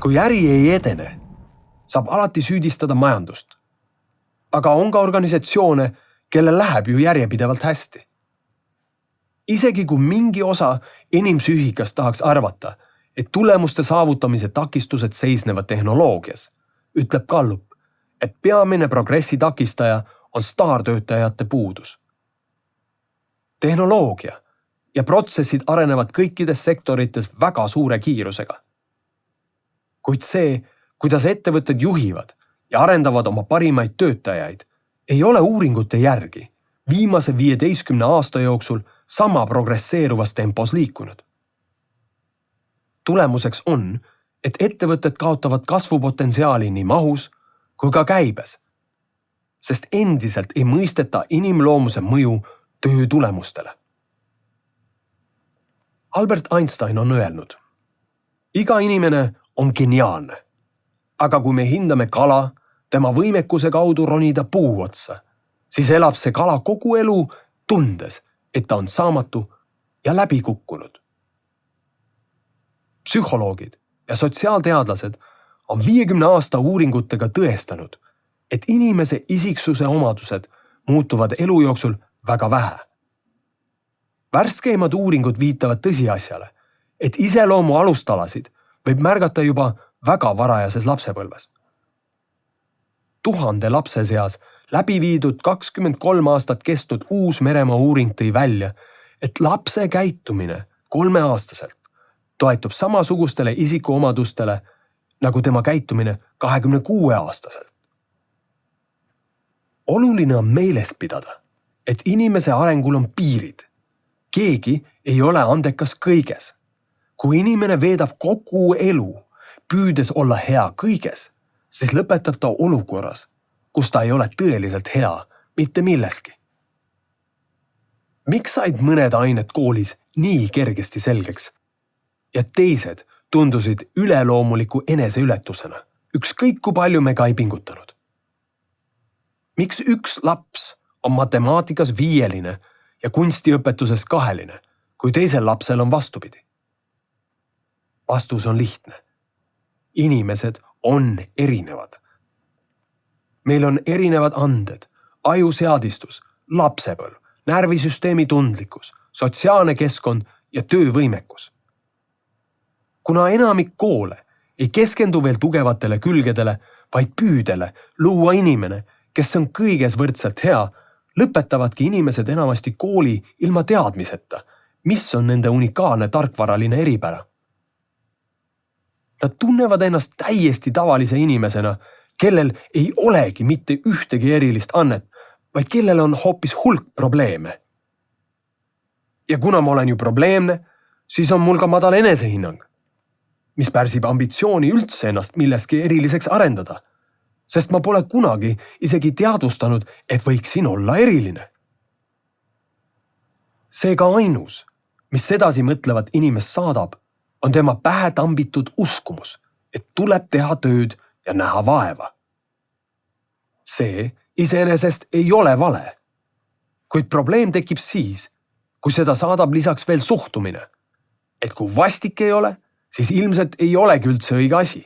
Kui äri ei edene, saab alati süüdistada majandust. Aga on ka organisatsioone, kellel läheb ju järjepidevalt hästi. Isegi kui mingi osa inimpsüühikast tahaks arvata, et tulemuste saavutamise takistused seisnevad tehnoloogias, ütleb Gallup, et peamine progressi takistaja on staartöötajate puudus. Tehnoloogia ja protsessid arenevad kõikides sektorites väga suure kiirusega. Kuid see, kuidas ettevõtted juhivad ja arendavad oma parimaid töötajaid, ei ole uuringute järgi viimase 15 aasta jooksul sama progresseeruvas tempos liikunud. Tulemuseks on, et ettevõtted kaotavad kasvupotentsiaali nii mahus kui ka käibes, sest endiselt ei mõisteta inimloomuse mõju töö tulemustele. Albert Einstein on öelnud, iga inimene on geniaalne, aga kui me hindame kala tema võimekuse kaudu ronida puu otsa, siis elab see kala kogu elu tundes, et ta on saamatu ja läbi kukkunud. Psühholoogid ja sotsiaalteadlased on 50 aasta uuringutega tõestanud, et inimese isiksuse omadused muutuvad elu jooksul väga vähe. Värskeimad uuringud viitavad tõsiasjale, et iseloomu alustalasid võib märgata juba väga varajases lapsepõlves. 1000 lapse seas läbi viidud 23 aastat kestnud Uus-Meremaa uuring tõi välja, et lapse käitumine 3-aastaselt toetub samasugustele isikuomadustele nagu tema käitumine 26-aastaselt. Oluline on meeles pidada, et inimese arengul on piirid. Keegi ei ole andekas kõiges. Kui inimene veedab kogu elu, püüdes olla hea kõiges, siis lõpetab ta olukorras, kus ta ei ole tõeliselt hea mitte milleski. Miks said mõned ained koolis nii kergesti selgeks ja teised tundusid üleloomuliku eneseületusena, ükskõik kui palju me ka ei pingutanud? Miks üks laps on matemaatikas 5 ja kunstiõpetuses 2, kui teisel lapsel on vastupidi? Vastus on lihtne. Inimesed on erinevad. Meil on erinevad anded, ajuseadistus, lapsepõlv, närvisüsteemi tundlikkus, sotsiaalne keskkond ja töövõimekus. Kuna enamik koole ei keskendu veel tugevatele külgedele, vaid püüdele luua inimene, kes on kõiges võrdselt hea, lõpetavadki inimesed enamasti kooli ilma teadmiseta, mis on nende unikaalne tarkvaraline eripära. Nad tunnevad ennast täiesti tavalise inimesena, kellel ei olegi mitte ühtegi erilist annet, vaid kellel on hoopis hulk probleeme. Ja kuna ma olen ju probleemne, siis on mul ka madal enesehinnang, mis pärsib ambitsiooni üldse ennast milleski eriliseks arendada, sest ma pole kunagi isegi teadvustanud, et võiksin olla eriline. Seega ainus, mis sedasi mõtlevat inimest saadab, on tema pähe tambitud uskumus, et tuleb teha tööd ja näha vaeva. See iseenesest ei ole vale, kuid probleem tekib siis, kui seda saadab lisaks veel suhtumine, et kui vastik ei ole, siis ilmselt ei olegi üldse õige asi.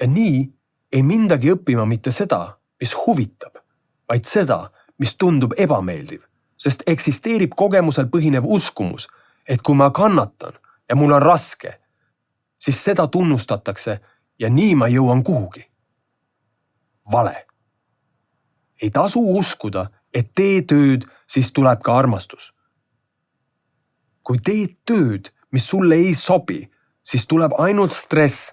Ja nii ei mindagi õppima mitte seda, mis huvitab, vaid seda, mis tundub ebameeldiv, sest eksisteerib kogemusel põhinev uskumus, et kui ma kannatan ja mul on raske, siis seda tunnustatakse ja nii ma jõuan kuhugi. Vale. Ei tasu uskuda, et tee tööd, siis tuleb ka armastus. Kui teed tööd, mis sulle ei sobi, siis tuleb ainult stress,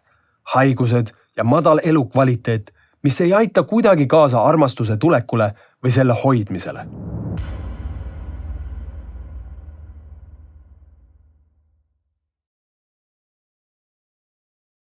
haigused ja madal elukvaliteet, mis ei aita kuidagi kaasa armastuse tulekule või selle hoidmisele.